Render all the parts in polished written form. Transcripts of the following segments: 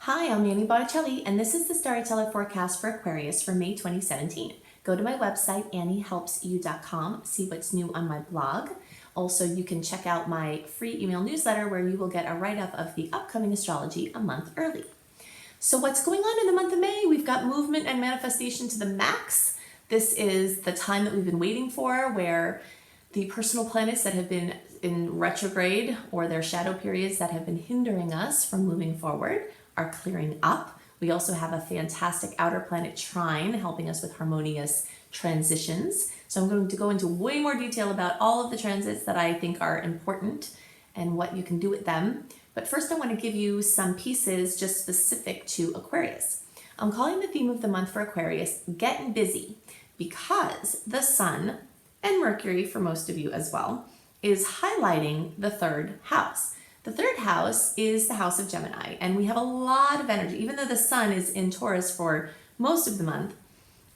Hi, I'm Manny Botticelli, and this is the Storyteller Forecast for Aquarius for May 2017. Go to my website, anniehelpsyou.com, see what's new on my blog. Also, you can check out my free email newsletter where you will get a write-up of the upcoming astrology a month early. So what's going on in the month of May? We've got movement and manifestation to the max. This is the time that we've been waiting for, where the personal planets that have been in retrograde or their shadow periods that have been hindering us from moving forward are clearing up. We also have a fantastic outer planet trine helping us with harmonious transitions. So I'm going to go into way more detail about all of the transits that I think are important and what you can do with them. But first I want to give you some pieces just specific to Aquarius. I'm calling the theme of the month for Aquarius, Getting Busy, because the Sun and Mercury, for most of you as well, is highlighting the third house. The third house is the house of Gemini, and we have a lot of energy. Even though the Sun is in Taurus for most of the month,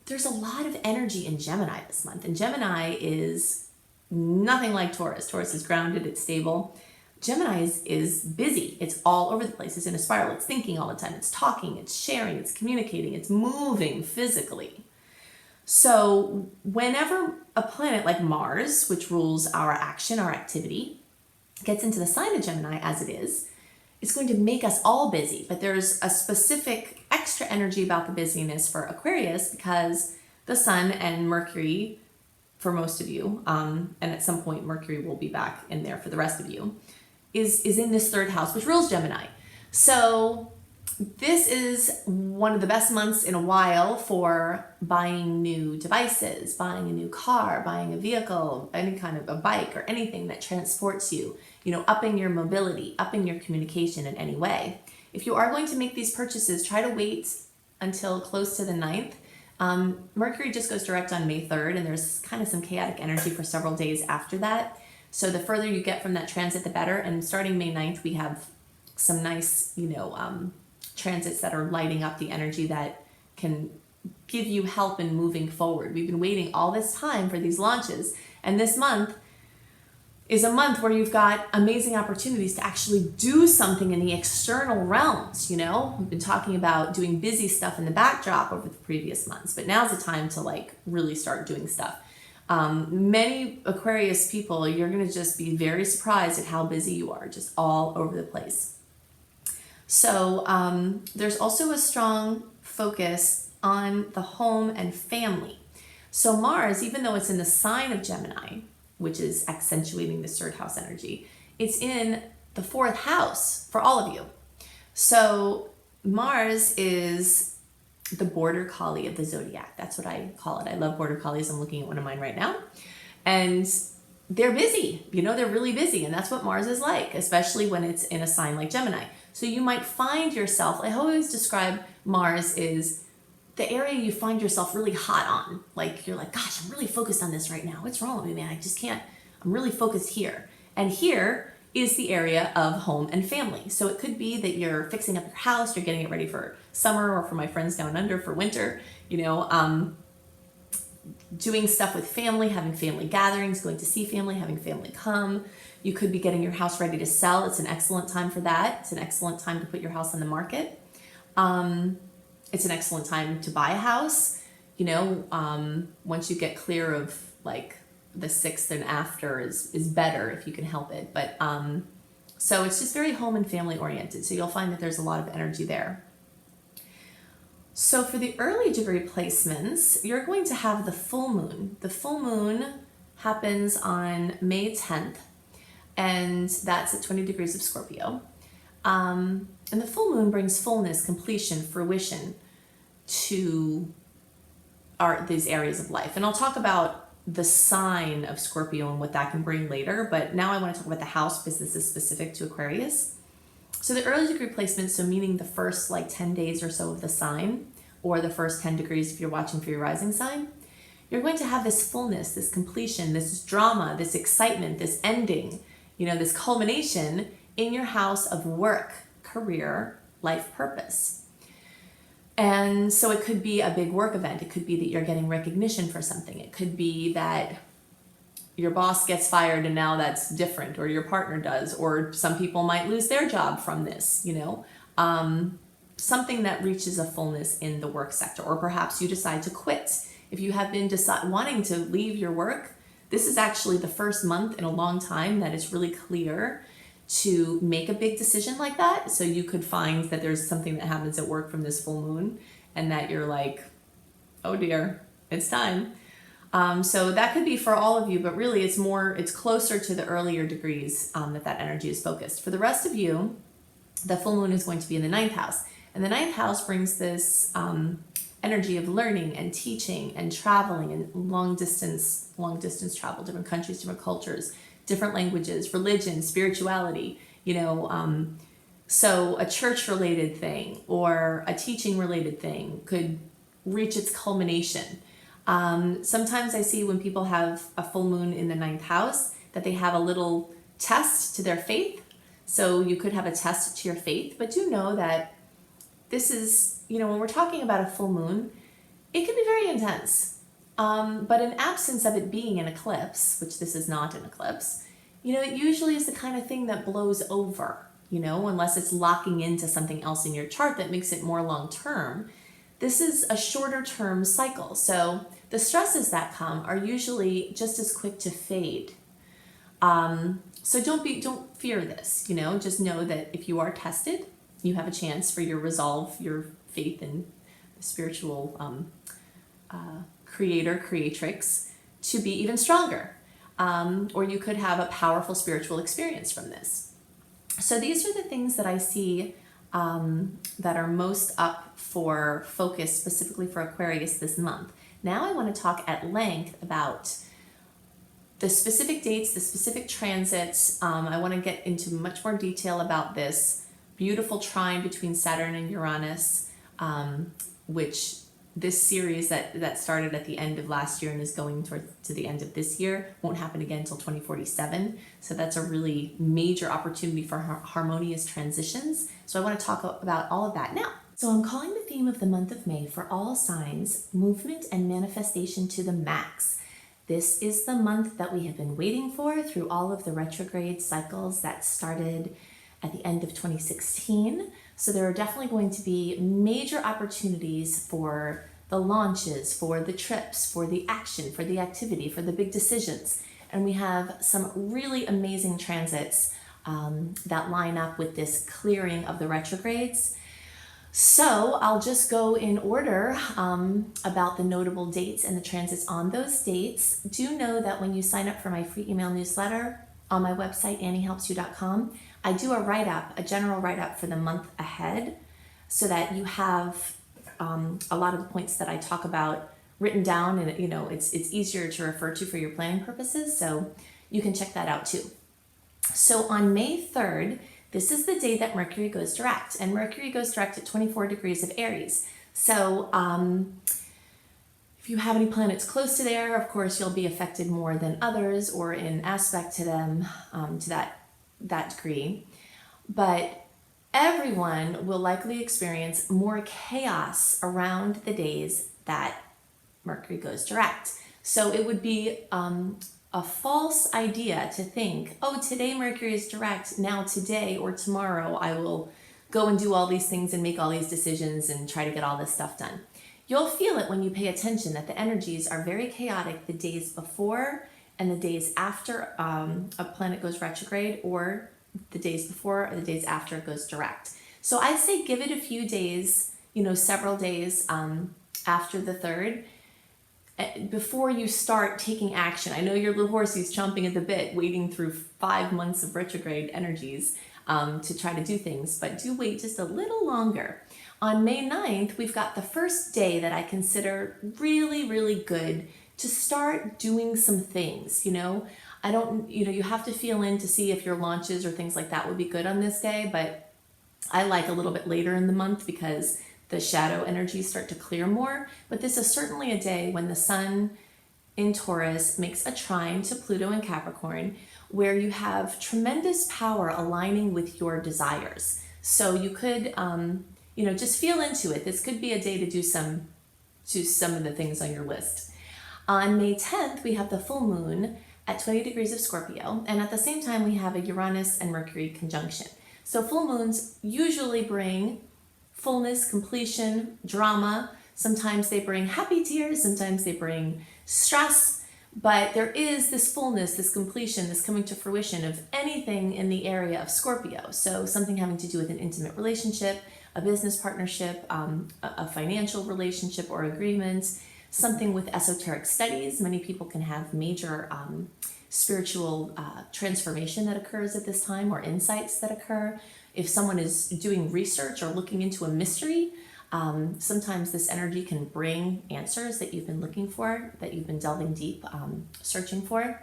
there's a lot of energy in Gemini this month. And Gemini is nothing like Taurus. Taurus is grounded, it's stable. Gemini is busy. It's all over the place. It's in a spiral. It's thinking all the time. It's talking, it's sharing, it's communicating, it's moving physically. So whenever a planet like Mars, which rules our action, our activity, gets into the sign of Gemini as it is, it's going to make us all busy. But there's a specific extra energy about the busyness for Aquarius because the Sun and Mercury, for most of you, and at some point Mercury will be back in there for the rest of you, is in this third house, which rules Gemini. So this is one of the best months in a while for buying new devices, buying a new car, buying a vehicle, any kind of a bike or anything that transports you, upping your mobility, upping your communication in any way. If you are going to make these purchases, try to wait until close to the 9th. Mercury just goes direct on May 3rd, and there's kind of some chaotic energy for several days after that. So the further you get from that transit, the better. And starting May 9th, we have some nice, transits that are lighting up the energy that can give you help in moving forward. We've been waiting all this time for these launches, and this month is a month where you've got amazing opportunities to actually do something in the external realms. We've been talking about doing busy stuff in the backdrop over the previous months, but now's the time to really start doing stuff. Many Aquarius people, you're going to just be very surprised at how busy you are, just all over the place. So there's also a strong focus on the home and family. So Mars, even though it's in the sign of Gemini, which is accentuating this third house energy, it's in the fourth house for all of you. So Mars is the border collie of the zodiac. That's what I call it. I love border collies. I'm looking at one of mine right now. And they're busy. They're really busy. And that's what Mars is like, especially when it's in a sign like Gemini. So you might find yourself, I always describe Mars is the area you find yourself really hot on. You're like, gosh, I'm really focused on this right now. What's wrong with me, man? I just can't, I'm really focused here. And here is the area of home and family. So it could be that you're fixing up your house, you're getting it ready for summer, or for my friends down under for winter, doing stuff with family, having family gatherings, going to see family, having family come. You could be getting your house ready to sell. It's an excellent time for that. It's an excellent time to put your house on the market. It's an excellent time to buy a house. Once you get clear of the 6th and after is better if you can help it. But so it's just very home and family oriented. So you'll find that there's a lot of energy there. So for the early degree placements, you're going to have the full moon. The full moon happens on May 10th, and that's at 20 degrees of Scorpio. And the full moon brings fullness, completion, fruition to these areas of life. And I'll talk about the sign of Scorpio and what that can bring later, but now I want to talk about the house because this is specific to Aquarius. So the early degree placement, so meaning the first 10 days or so of the sign, or the first 10 degrees if you're watching for your rising sign, you're going to have this fullness, this completion, this drama, this excitement, this ending, this culmination in your house of work, career, life purpose. And so it could be a big work event. It could be that you're getting recognition for something. It could be that your boss gets fired and now that's different, or your partner does, or some people might lose their job from this, something that reaches a fullness in the work sector, or perhaps you decide to quit. If you have been wanting to leave your work, this is actually the first month in a long time that it's really clear to make a big decision like that. So you could find that there's something that happens at work from this full moon and that you're like, oh dear, it's time. So that could be for all of you, but really it's closer to the earlier degrees that energy is focused. For the rest of you, the full moon is going to be in the ninth house. And the ninth house brings this energy of learning and teaching and traveling and long distance travel, different countries, different cultures, different languages, religion, spirituality, so a church related thing or a teaching related thing could reach its culmination. Sometimes I see when people have a full moon in the ninth house that they have a little test to their faith. So you could have a test to your faith, but do know that this is, when we're talking about a full moon, it can be very intense. But in absence of it being an eclipse, which this is not an eclipse, it usually is the kind of thing that blows over, unless it's locking into something else in your chart that makes it more long term. This is a shorter term cycle. So the stresses that come are usually just as quick to fade. So don't fear this, just know that if you are tested, you have a chance for your resolve, your faith in the spiritual creatrix to be even stronger. Or you could have a powerful spiritual experience from this. So these are the things that I see that are most up for focus specifically for Aquarius this month. Now I want to talk at length about the specific dates, the specific transits. I want to get into much more detail about this beautiful trine between Saturn and Uranus, which this series that started at the end of last year and is going to the end of this year won't happen again until 2047. So that's a really major opportunity for harmonious transitions. So I want to talk about all of that now. So I'm calling the theme of the month of May for all signs, movement and manifestation to the max. This is the month that we have been waiting for through all of the retrograde cycles that started at the end of 2016. So there are definitely going to be major opportunities for the launches, for the trips, for the action, for the activity, for the big decisions. And we have some really amazing transits that line up with this clearing of the retrogrades. So I'll just go in order about the notable dates and the transits on those dates. Do know that when you sign up for my free email newsletter on my website, anniehelpsyou.com, I do a general write-up for the month ahead so that you have a lot of the points that I talk about written down, and it's easier to refer to for your planning purposes, so you can check that out too. So on May 3rd, this is the day that Mercury goes direct, and Mercury goes direct at 24 degrees of Aries. So if you have any planets close to there, of course, you'll be affected more than others or in aspect to them to that degree. But everyone will likely experience more chaos around the days that Mercury goes direct. So it would be a false idea to think, oh, today Mercury is direct, now today or tomorrow I will go and do all these things and make all these decisions and try to get all this stuff done. You'll feel it when you pay attention that the energies are very chaotic the days before and the days after a planet goes retrograde, or the days before or the days after it goes direct. So I'd say give it a few days, several days after the 3rd, before you start taking action. I know your little horsey's chomping at the bit, waiting through 5 months of retrograde energies to try to do things, but do wait just a little longer. On May 9th, we've got the first day that I consider really, really good to start doing some things. You have to feel in to see if your launches or things like that would be good on this day, but I like a little bit later in the month because the shadow energies start to clear more. But this is certainly a day when the sun in Taurus makes a trine to Pluto in Capricorn, where you have tremendous power aligning with your desires. So you could, just feel into it. This could be a day to do some of the things on your list. On May 10th, we have the full moon at 20 degrees of Scorpio, and at the same time we have a Uranus and Mercury conjunction. So full moons usually bring fullness, completion, drama. Sometimes they bring happy tears, sometimes they bring stress, but there is this fullness, this completion, this coming to fruition of anything in the area of Scorpio. So something having to do with an intimate relationship, a business partnership, a financial relationship or agreement, something with esoteric studies. Many people can have major spiritual transformation that occurs at this time, or insights that occur. If someone is doing research or looking into a mystery, sometimes this energy can bring answers that you've been looking for, that you've been delving deep, searching for.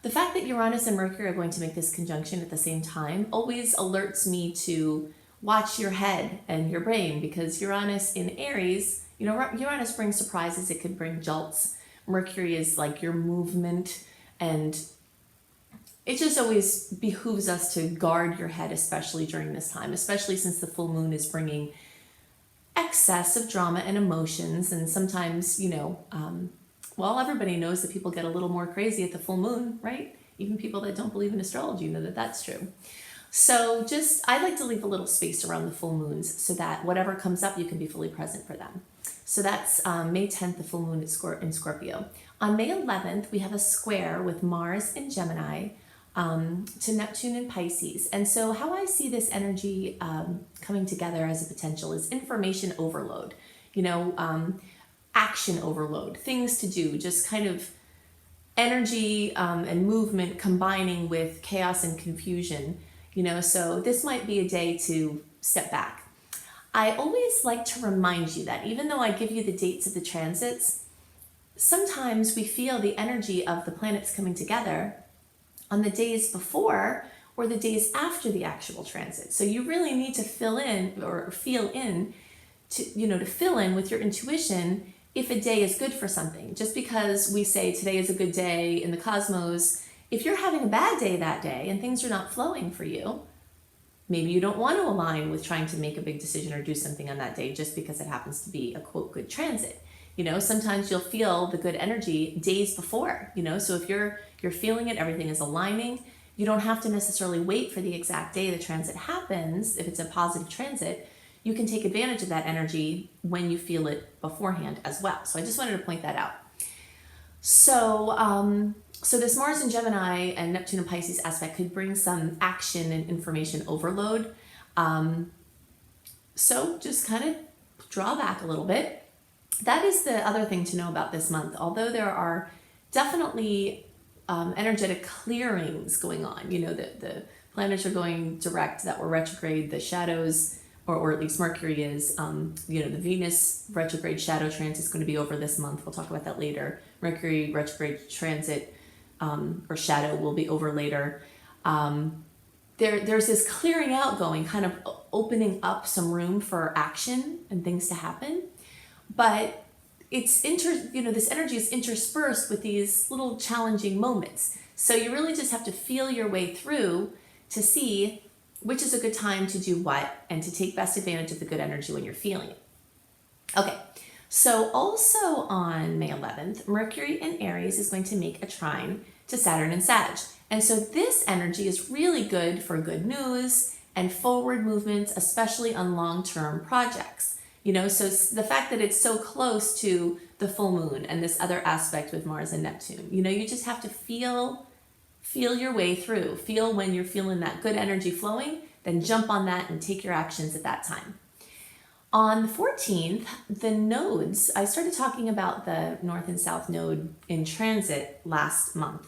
The fact that Uranus and Mercury are going to make this conjunction at the same time always alerts me to watch your head and your brain, because Uranus in Aries, Uranus brings surprises, it could bring jolts. Mercury is like your movement, and it just always behooves us to guard your head, especially during this time, especially since the full moon is bringing excess of drama and emotions. And sometimes, everybody knows that people get a little more crazy at the full moon, right? Even people that don't believe in astrology know that that's true. So I like to leave a little space around the full moons so that whatever comes up, you can be fully present for them. So that's May 10th, the full moon in Scorpio. On May 11th, we have a square with Mars in Gemini to Neptune in Pisces. And so how I see this energy coming together as a potential is information overload, action overload, things to do, just kind of energy and movement combining with chaos and confusion, so this might be a day to step back. I always like to remind you that even though I give you the dates of the transits, sometimes we feel the energy of the planets coming together on the days before or the days after the actual transit. So you really need to feel in with your intuition if a day is good for something. Just because we say today is a good day in the cosmos, if you're having a bad day that day and things are not flowing for you, maybe you don't want to align with trying to make a big decision or do something on that day just because it happens to be a quote good transit. Sometimes you'll feel the good energy days before, so if you're feeling it, everything is aligning. You don't have to necessarily wait for the exact day the transit happens. If it's a positive transit, you can take advantage of that energy when you feel it beforehand as well. So I just wanted to point that out. So this Mars in Gemini and Neptune in Pisces aspect could bring some action and information overload. So just kind of draw back a little bit. That is the other thing to know about this month. Although there are definitely energetic clearings going on, the planets are going direct that were retrograde, the shadows, or at least Mercury is, the Venus retrograde shadow transit is going to be over this month. We'll talk about that later. Mercury retrograde transit or shadow will be over later. There's this clearing out going, kind of opening up some room for action and things to happen. But this energy is interspersed with these little challenging moments. So you really just have to feel your way through to see which is a good time to do what and to take best advantage of the good energy when you're feeling it. Okay, so also on May 11th, Mercury in Aries is going to make a trine to Saturn and Sag. And so this energy is really good for good news and forward movements, especially on long-term projects. So the fact that it's so close to the full moon and this other aspect with Mars and Neptune, you just have to feel your way through. Feel when you're feeling that good energy flowing, then jump on that and take your actions at that time. On the 14th, the nodes, I started talking about the North and South node in transit last month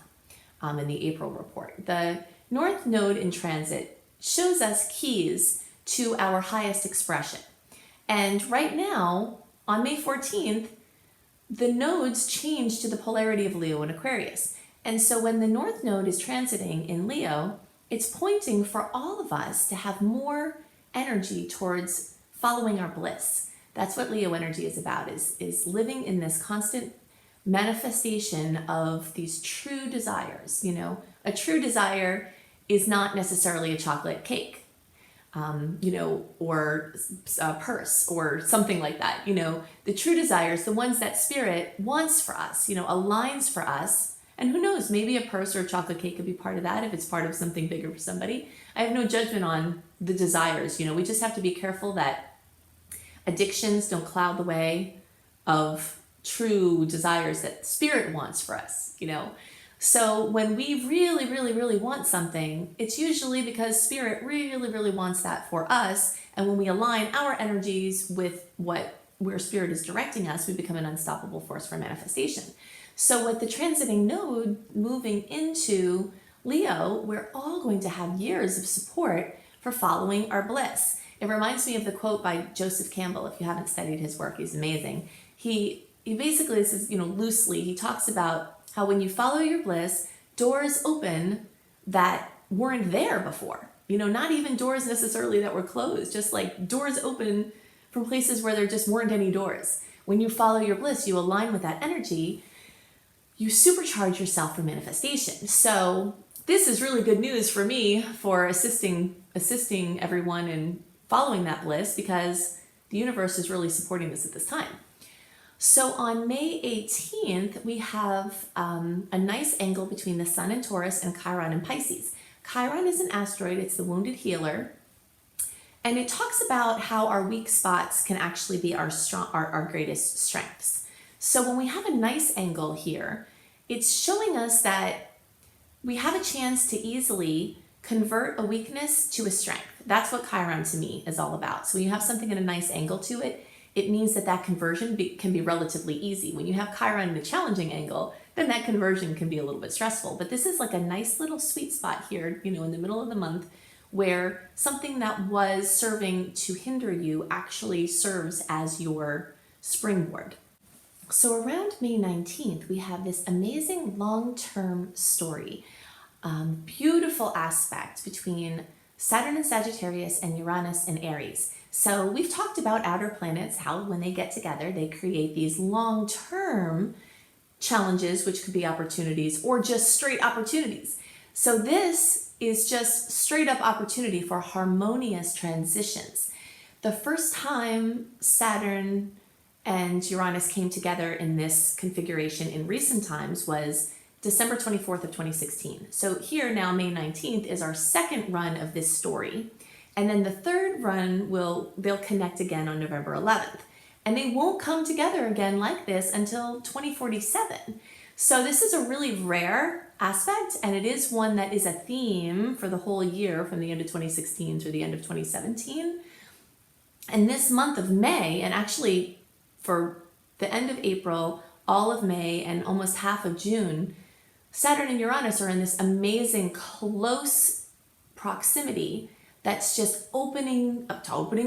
in the April report. The North node in transit shows us keys to our highest expression. And right now, on May 14th, the nodes change to the polarity of Leo and Aquarius. And so when the North node is transiting in Leo, it's pointing for all of us to have more energy towards following our bliss. That's what Leo energy is about, is living in this constant manifestation of these true desires. A true desire is not necessarily a chocolate cake. Or a purse or something like that. The true desires, the ones that spirit wants for us, aligns for us. And who knows, maybe a purse or a chocolate cake could be part of that if it's part of something bigger for somebody. I have no judgment on the desires. We just have to be careful that addictions don't cloud the way of true desires that spirit wants for us, you know? So when we really, really, really want something, it's usually because spirit really, really wants that for us. And when we align our energies with where spirit is directing us, we become an unstoppable force for manifestation. So with the transiting node moving into Leo, we're all going to have years of support for following our bliss. It reminds me of the quote by Joseph Campbell. If you haven't studied his work, he's amazing. He basically, this is, loosely, he talks about how when you follow your bliss, doors open that weren't there before. Not even doors necessarily that were closed, just like doors open from places where there just weren't any doors. When you follow your bliss, you align with that energy, you supercharge yourself for manifestation. So this is really good news for me for assisting everyone in following that bliss, because the universe is really supporting this at this time. So on May 18th, we have a nice angle between the Sun in Taurus and Chiron in Pisces. Chiron is an asteroid, it's the wounded healer. And it talks about how our weak spots can actually be our greatest strengths. So when we have a nice angle here, it's showing us that we have a chance to easily convert a weakness to a strength. That's what Chiron to me is all about. So when you have something at a nice angle to it, it means that conversion can be relatively easy. When you have Chiron in a challenging angle, then that conversion can be a little bit stressful. But this is like a nice little sweet spot here, in the middle of the month, where something that was serving to hinder you actually serves as your springboard. So around May 19th, we have this amazing long-term story, beautiful aspect between Saturn and Sagittarius and Uranus and Aries. So we've talked about outer planets, how when they get together, they create these long-term challenges, which could be opportunities or just straight opportunities. So this is just straight up opportunity for harmonious transitions. The first time Saturn and Uranus came together in this configuration in recent times was December 24th of 2016. So here now, May 19th, is our second run of this story. And then the third run they'll connect again on November 11th. And they won't come together again like this until 2047. So this is a really rare aspect, and it is one that is a theme for the whole year from the end of 2016 to the end of 2017. And this month of May, and actually for the end of April, all of May, and almost half of June, Saturn and Uranus are in this amazing close proximity that's just opening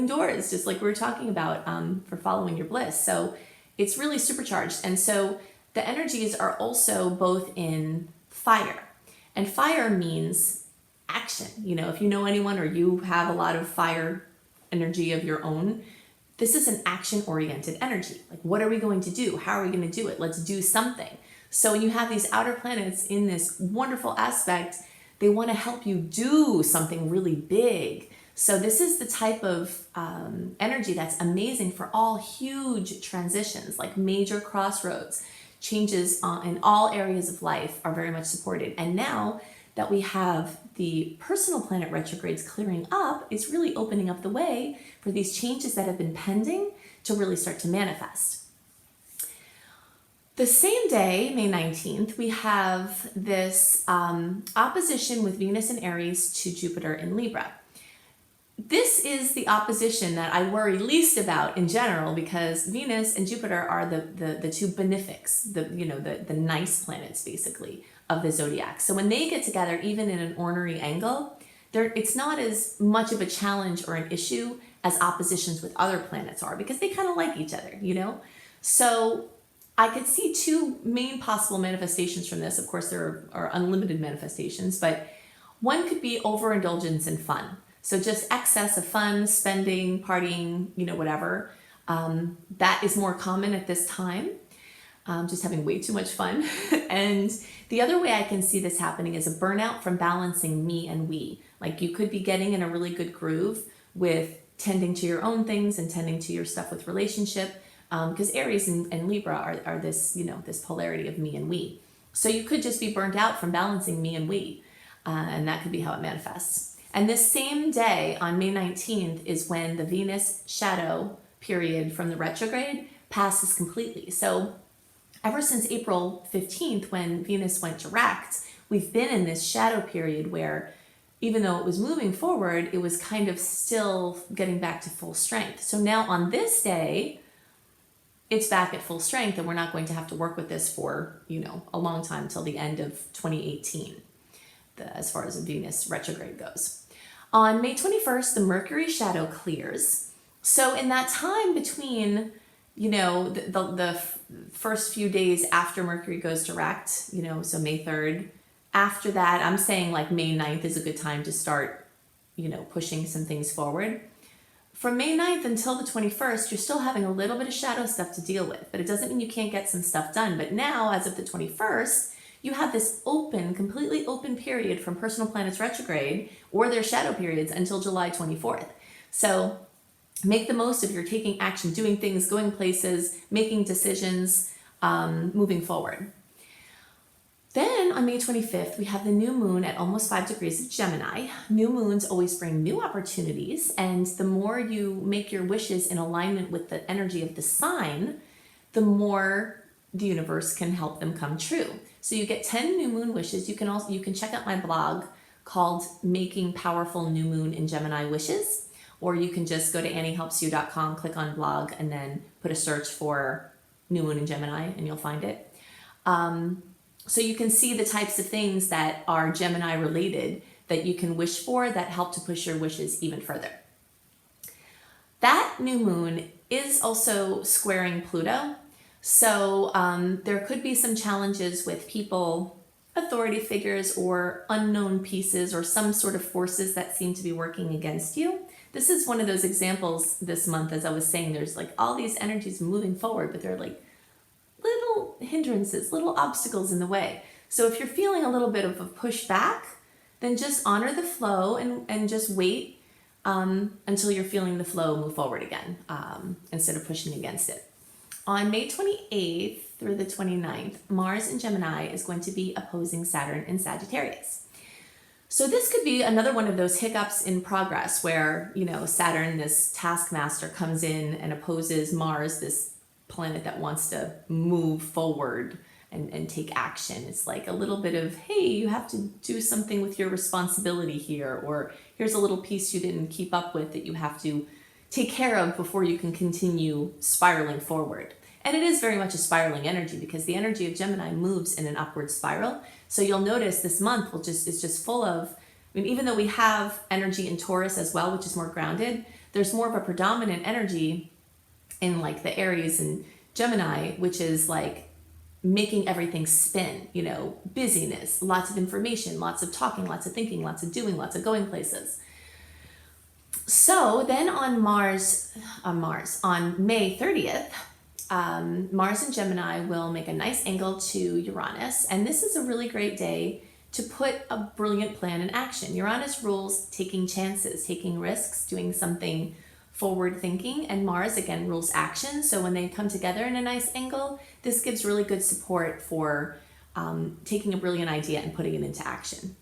doors, just like we were talking about for following your bliss. So it's really supercharged. And so the energies are also both in fire. And fire means action. If you know anyone or you have a lot of fire energy of your own, this is an action-oriented energy. Like, what are we going to do? How are we going to do it? Let's do something. So when you have these outer planets in this wonderful aspect, they want to help you do something really big. So this is the type of energy that's amazing for all huge transitions, like major crossroads. Changes in all areas of life are very much supported. And now that we have the personal planet retrogrades clearing up, it's really opening up the way for these changes that have been pending to really start to manifest. The same day, May 19th, we have this opposition with Venus and Aries to Jupiter in Libra. This is the opposition that I worry least about in general, because Venus and Jupiter are the two benefics, the nice planets basically of the zodiac. So when they get together, even in an ornery angle, it's not as much of a challenge or an issue as oppositions with other planets are, because they kind of like each other, So I could see two main possible manifestations from this. Of course, there are unlimited manifestations, but one could be overindulgence in fun. So just excess of fun, spending, partying, whatever. That is more common at this time, just having way too much fun. And the other way I can see this happening is a burnout from balancing me and we. Like, you could be getting in a really good groove with tending to your own things and tending to your stuff with relationship, because Aries and Libra are this, this polarity of me and we. So you could just be burnt out from balancing me and we, and that could be how it manifests. And this same day on May 19th is when the Venus shadow period from the retrograde passes completely. So ever since April 15th, when Venus went direct, we've been in this shadow period where even though it was moving forward, it was kind of still getting back to full strength. So now on this day, it's back at full strength, and we're not going to have to work with this for, a long time till the end of 2018, as far as the Venus retrograde goes. On May 21st, the Mercury shadow clears. So in that time between, the first few days after Mercury goes direct, so May 3rd, after that, I'm saying like May 9th is a good time to start, pushing some things forward. From May 9th until the 21st, you're still having a little bit of shadow stuff to deal with, but it doesn't mean you can't get some stuff done. But now, as of the 21st, you have this completely open period from personal planets retrograde or their shadow periods until July 24th. So make the most of your taking action, doing things, going places, making decisions, moving forward. Then on May 25th, we have the new moon at almost 5 degrees of Gemini. New moons always bring new opportunities, and the more you make your wishes in alignment with the energy of the sign, the more the universe can help them come true. So you get 10 new moon wishes. You can check out my blog called Making Powerful New Moon in Gemini Wishes, or you can just go to anniehelpsyou.com, click on blog, and then put a search for New Moon in Gemini, and you'll find it. So you can see the types of things that are Gemini related that you can wish for that help to push your wishes even further. That new moon is also squaring Pluto. So there could be some challenges with people, authority figures, or unknown pieces, or some sort of forces that seem to be working against you. This is one of those examples this month, as I was saying, there's like all these energies moving forward, but they're like little hindrances, little obstacles in the way. So if you're feeling a little bit of a pushback, then just honor the flow and just wait until you're feeling the flow move forward again, instead of pushing against it. On May 28th through the 29th, Mars in Gemini is going to be opposing Saturn in Sagittarius. So this could be another one of those hiccups in progress where, Saturn, this taskmaster, comes in and opposes Mars, this planet that wants to move forward and take action. It's like a little bit of, hey, you have to do something with your responsibility here, or here's a little piece you didn't keep up with that you have to take care of before you can continue spiraling forward. And it is very much a spiraling energy because the energy of Gemini moves in an upward spiral. So you'll notice this month is just full of, even though we have energy in Taurus as well, which is more grounded, there's more of a predominant energy in like the Aries and Gemini, which is like making everything spin, busyness, lots of information, lots of talking, lots of thinking, lots of doing, lots of going places. So then on May 30th, Mars and Gemini will make a nice angle to Uranus, and this is a really great day to put a brilliant plan in action. Uranus rules taking chances, taking risks, doing something forward thinking, and Mars again rules action. So when they come together in a nice angle, this gives really good support for taking a brilliant idea and putting it into action.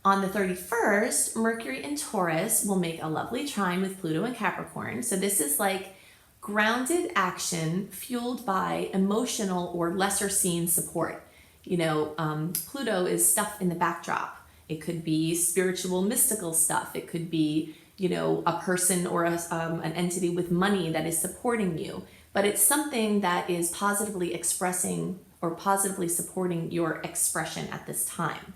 On the 31st, Mercury in Taurus will make a lovely trine with Pluto in Capricorn. So this is like grounded action fueled by emotional or lesser seen support. Pluto is stuff in the backdrop. It could be spiritual, mystical stuff. It could be a person or an entity with money that is supporting you, but it's something that is positively expressing or positively supporting your expression at this time.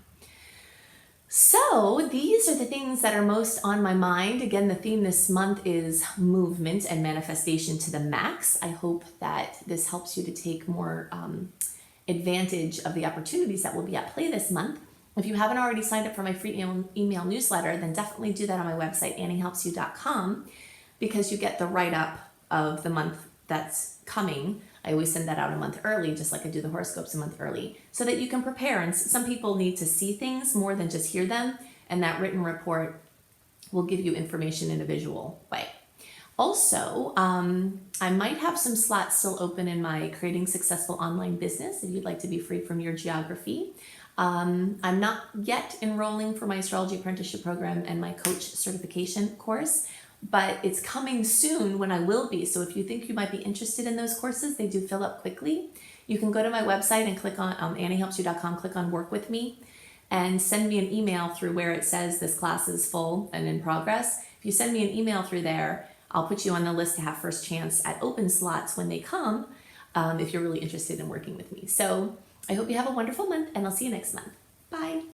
So these are the things that are most on my mind. Again, the theme this month is movement and manifestation to the max. I hope that this helps you to take more advantage of the opportunities that will be at play this month. If you haven't already signed up for my free email newsletter, then definitely do that on my website, anniehelpsyou.com, because you get the write-up of the month that's coming. I always send that out a month early, just like I do the horoscopes a month early, so that you can prepare. And some people need to see things more than just hear them, and that written report will give you information in a visual way. Also, I might have some slots still open in my Creating Successful Online Business if you'd like to be free from your geography. I'm not yet enrolling for my astrology apprenticeship program and my coach certification course, but it's coming soon when I will be. So if you think you might be interested in those courses, they do fill up quickly. You can go to my website and click on AnnieHelpsYou.com, click on Work With Me, and send me an email through where it says this class is full and in progress. If you send me an email through there, I'll put you on the list to have first chance at open slots when they come, if you're really interested in working with me. So I hope you have a wonderful month, and I'll see you next month. Bye.